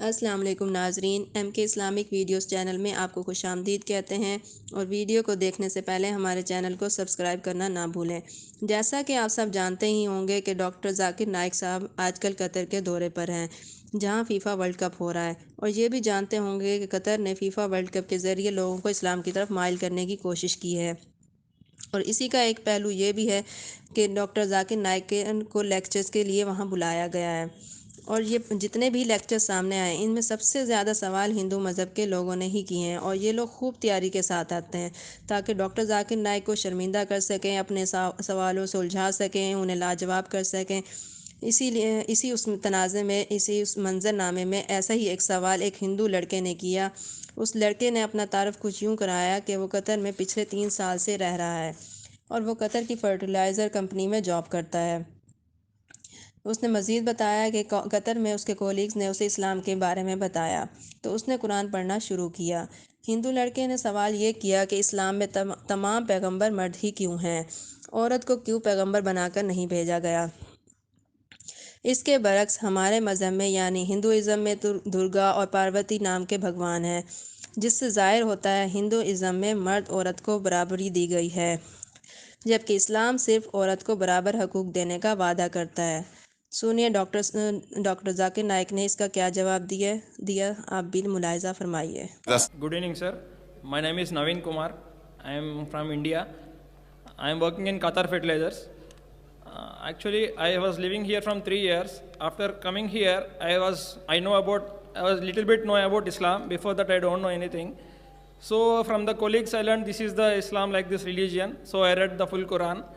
अस्सलाम वालेकुम नाजरीन, MK इस्लामिक वीडियोस चैनल में आपको खुशामदीद कहते हैं और वीडियो को देखने से पहले हमारे चैनल को सब्सक्राइब करना ना भूलें। जैसा कि आप सब जानते ही होंगे कि डॉक्टर जाकिर नाइक साहब आजकल कतर के दौरे पर हैं, जहां फ़ीफ़ा वर्ल्ड कप हो रहा है, और ये भी जानते होंगे कि कतर ने फ़ीफ़ा वर्ल्ड कप के ज़रिए लोगों को इस्लाम की तरफ माइल करने की कोशिश की है। और इसी का एक पहलू ये भी है कि डॉक्टर जाकिर नाइक को लेक्चर्स के लिए वहाँ बुलाया गया है, और ये जितने भी लेक्चर सामने आए इनमें सबसे ज़्यादा सवाल हिंदू मज़हब के लोगों ने ही किए हैं, और ये लोग खूब तैयारी के साथ आते हैं ताकि डॉक्टर जाकिर नाइक को शर्मिंदा कर सकें, अपने सवालों से उलझा सकें, उन्हें लाजवाब कर सकें। इसीलिए इसी उस तनाज़े में, इसी उस मंजरनामे में ऐसा ही एक सवाल एक हिंदू लड़के ने किया। उस लड़के ने अपना तारफ़ कुछ यूँ कराया कि वो कतर में पिछले 3 साल से रह रहा है और वो कतर की फर्टिलाइज़र कंपनी में जॉब करता है। उसने मज़ीद बताया कि कतर में उसके कोलीग्स ने उसे इस्लाम के बारे में बताया तो उसने कुरान पढ़ना शुरू किया। हिंदू लड़के ने सवाल ये किया कि इस्लाम में तमाम पैगंबर मर्द ही क्यों हैं, औरत को क्यों पैगंबर बनाकर नहीं भेजा गया। इसके बरक्स हमारे मज़हब में यानी हिंदुइज़्म में दुर्गा और पार्वती नाम के भगवान हैं, जिससे ज़ाहिर होता है हिंदुइज़्म में मर्द औरत को बराबरी दी गई है, जबकि इस्लाम सिर्फ औरत को बराबर हकूक़ देने का वादा करता है। सुनिए डॉक्टर जाकिर नाइक ने इसका क्या जवाब दिया, आप भी मुलाहिज़ा फरमाइए। Good evening, sir. My name is Naveen Kumar. I am from India. I am working in Qatar Fertilizers. Actually, I was living here from 3 years. After coming here, I was little bit know about Islam. Before that, I don't know anything. So from the colleagues, I learned this is the Islam like this religion. So I read the full Quran.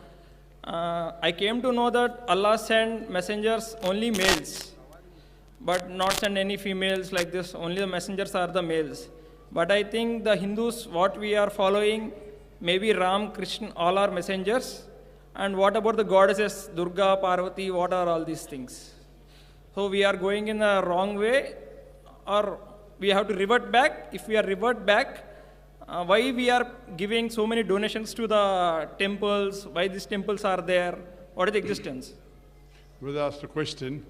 I came to know that Allah sent messengers only males, but not send any females like this. Only the messengers are the males. But I think the Hindus, what we are following, maybe Ram, Krishna, all are messengers. And what about the goddesses, Durga, Parvati, what are all these things? So we are going in the wrong way, or we have to revert back. If we are revert back, why we are giving so many donations to the temples? Why these temples are there? What is the existence? Brother asked a question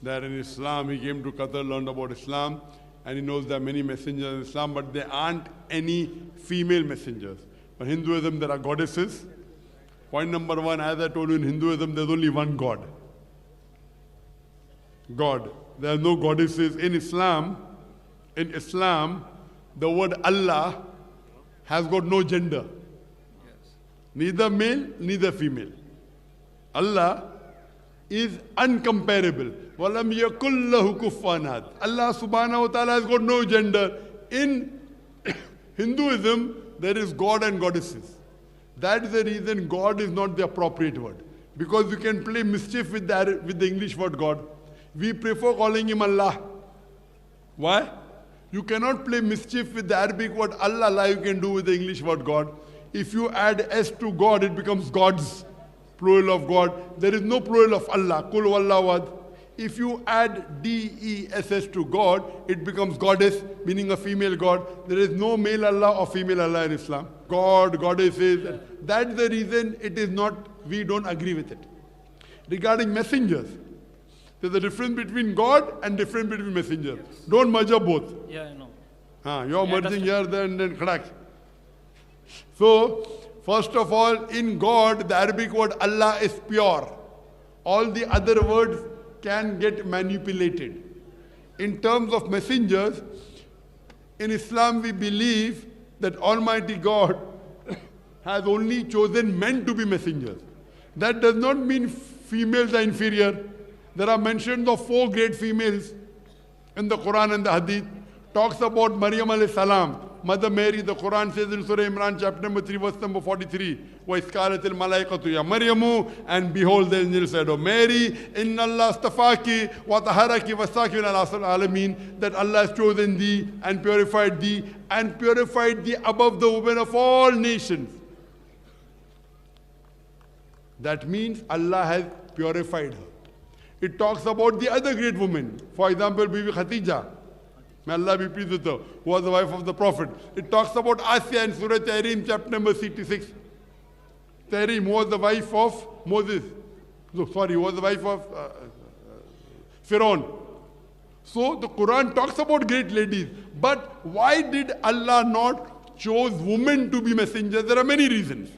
that in Islam, he came to Qatar, learned about Islam, and he knows there are many messengers in Islam, but there aren't any female messengers. In Hinduism, there are goddesses. Point number one, as I told you, in Hinduism, there's only one God. God. There are no goddesses. In Islam, the word Allah has got no gender. Yes. Neither male, neither female. Allah is uncomparable. وَلَمْ يَكُلْ لَهُ كُفُوًا أَحَدٌ. Allah subhanahu wa ta'ala has got no gender. In Hinduism, there is God and goddesses. That is the reason God is not the appropriate word. Because you can play mischief with the English word God. We prefer calling him Allah. Why? You cannot play mischief with the Arabic word Allah like you can do with the English word God. If you add S to God, it becomes gods. Plural of God. There is no plural of Allah. Kul wallahud. If you add D-E-S-S to God, it becomes goddess, meaning a female God. There is no male Allah or female Allah in Islam. God, goddesses. That's the reason it is not, we don't agree with it. Regarding messengers, there's a difference between God and difference between messengers. Yes. Don't merge up both. Yeah, I know. You're merging here, then khadak. So, first of all, in God, the Arabic word Allah is pure. All the other words can get manipulated. In terms of messengers, in Islam we believe that Almighty God has only chosen men to be messengers. That does not mean females are inferior. There are mentions of 4 great females in the Quran and the Hadith. Talks about Maryam alayhi salam, Mother Mary. The Quran says in Surah Imran, chapter number 3, verse number 43, وَإِذْ الْمَلَائِكَةُ يَا مَرْيَمُ, and behold, the angel said, "O Mary, إِنَّ اللَّهَ اسْتَفَاكِ وَطَهَّرَكِ وَاسْتَاكِ مِنَ الْعَالَمِينَ," that Allah has chosen thee and purified thee above the women of all nations. That means Allah has purified her. It talks about the other great women. For example, Bibi Khatija, may Allah be pleased with her, who was the wife of the Prophet. It talks about Asya in Surah Tahrim, chapter number 66. Tahrim was the wife of Moses. Who was the wife of Pharaoh. So the Quran talks about great ladies, but why did Allah not choose women to be messengers? There are many reasons.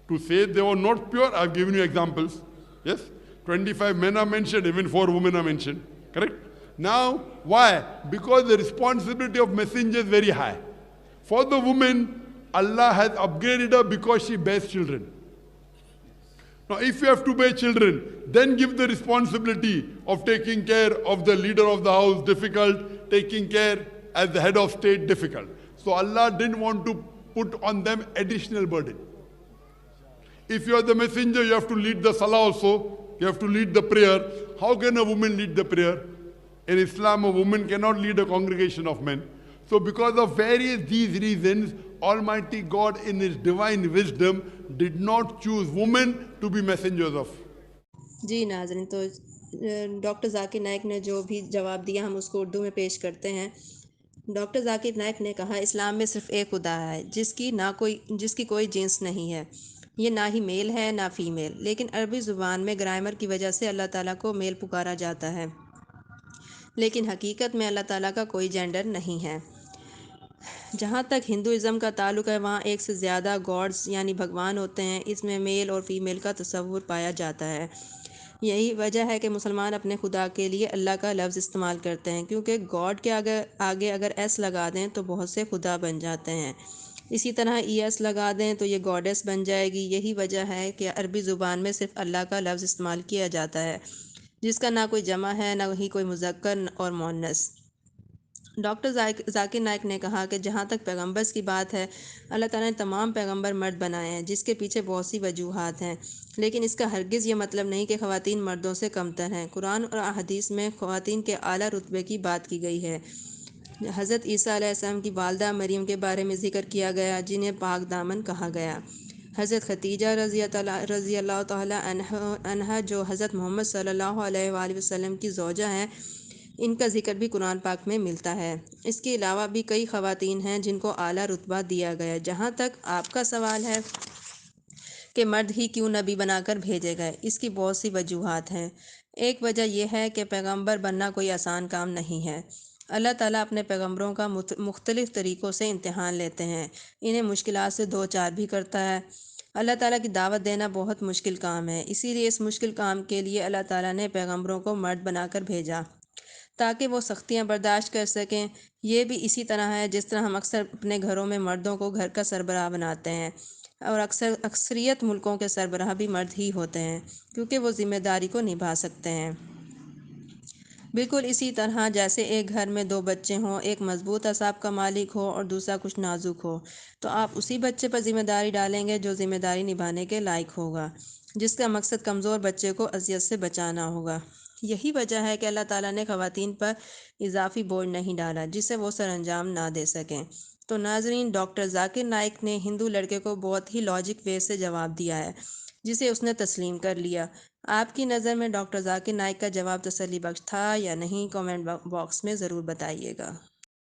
To say they were not pure, I've given you examples. Yes? 25 men are mentioned, even 4 women are mentioned. Correct? Now, why? Because the responsibility of messenger is very high. For the woman, Allah has upgraded her because she bears children. Now, if you have to bear children, then give the responsibility of taking care of the leader of the house, difficult, taking care as the head of state, difficult. So Allah didn't want to put on them additional burden. If you are the messenger, you have to lead the salah also, you have to lead the prayer. How can a woman lead the prayer? In Islam, a woman cannot lead a congregation of men. So because of various these reasons, Almighty God in His divine wisdom did not choose women to be messengers of. جی ناظرین، تو doctor Zakir Naik نے جو بھی جواب دیا ہم اس کو اردو میں پیش کرتے ہیں۔ ڈاکٹر ذاکر نائک نے کہا اسلام میں صرف ایک خدا ہے جس کی کوئی جنس نہیں ہے، یہ نہ ہی میل ہے نہ فیمیل، لیکن عربی زبان میں گرامر کی وجہ سے اللہ تعالیٰ کو میل پکارا جاتا ہے، لیکن حقیقت میں اللہ تعالیٰ کا کوئی جینڈر نہیں ہے۔ جہاں تک ہندوازم کا تعلق ہے، وہاں ایک سے زیادہ گاڈز یعنی بھگوان ہوتے ہیں، اس میں میل اور فیمیل کا تصور پایا جاتا ہے۔ یہی وجہ ہے کہ مسلمان اپنے خدا کے لیے اللہ کا لفظ استعمال کرتے ہیں، کیونکہ گاڈ کے آگے اگر ایس لگا دیں تو بہت سے خدا بن جاتے ہیں، اسی طرح ای ایس لگا دیں تو یہ گاڈیس بن جائے گی۔ یہی وجہ ہے کہ عربی زبان میں صرف اللہ کا لفظ استعمال کیا جاتا ہے، جس کا نہ کوئی جمع ہے نہ ہی کوئی مذکر اور مؤنث۔ ڈاکٹر ذاکر نائک نے کہا کہ جہاں تک پیغمبرز کی بات ہے، اللہ تعالیٰ نے تمام پیغمبر مرد بنائے ہیں، جس کے پیچھے بہت سی وجوہات ہیں، لیکن اس کا ہرگز یہ مطلب نہیں کہ خواتین مردوں سے کمتر ہیں۔ قرآن اور احادیث میں خواتین کے اعلیٰ رتبے کی بات کی گئی ہے۔ حضرت عیسیٰ علیہ السلام کی والدہ مریم کے بارے میں ذکر کیا گیا، جنہیں پاک دامن کہا گیا۔ حضرت خدیجہ رضی اللہ تعالی عنہا جو حضرت محمد صلی اللہ علیہ وآلہ وسلم کی زوجہ ہیں، ان کا ذکر بھی قرآن پاک میں ملتا ہے۔ اس کے علاوہ بھی کئی خواتین ہیں جن کو اعلیٰ رتبہ دیا گیا۔ جہاں تک آپ کا سوال ہے کہ مرد ہی کیوں نبی بنا کر بھیجے گئے، اس کی بہت سی وجوہات ہیں۔ ایک وجہ یہ ہے کہ پیغمبر بننا کوئی آسان کام نہیں ہے۔ اللہ تعالیٰ اپنے پیغمبروں کا مختلف طریقوں سے امتحان لیتے ہیں، انہیں مشکلات سے دوچار بھی کرتا ہے۔ اللہ تعالیٰ کی دعوت دینا بہت مشکل کام ہے، اسی لیے اس مشکل کام کے لیے اللہ تعالیٰ نے پیغمبروں کو مرد بنا کر بھیجا تاکہ وہ سختیاں برداشت کر سکیں۔ یہ بھی اسی طرح ہے جس طرح ہم اکثر اپنے گھروں میں مردوں کو گھر کا سربراہ بناتے ہیں، اور اکثریت ملکوں کے سربراہ بھی مرد ہی ہوتے ہیں، کیونکہ وہ ذمہ داری کو نبھا سکتے ہیں۔ بالکل اسی طرح جیسے ایک گھر میں 2 بچے ہوں، ایک مضبوط اعصاب کا مالک ہو اور دوسرا کچھ نازک ہو، تو آپ اسی بچے پر ذمہ داری ڈالیں گے جو ذمہ داری نبھانے کے لائق ہوگا، جس کا مقصد کمزور بچے کو اذیت سے بچانا ہوگا۔ یہی وجہ ہے کہ اللہ تعالیٰ نے خواتین پر اضافی بوجھ نہیں ڈالا جسے وہ سر انجام نہ دے سکیں۔ تو ناظرین، ڈاکٹر ذاکر نائک نے ہندو لڑکے کو بہت ہی لاجک وے سے جواب دیا ہے، جسے اس نے تسلیم کر لیا۔ آپ کی نظر میں ڈاکٹر ذاکر نائک کا جواب تسلی بخش تھا یا نہیں؟ کامنٹ باکس میں ضرور بتائیے گا۔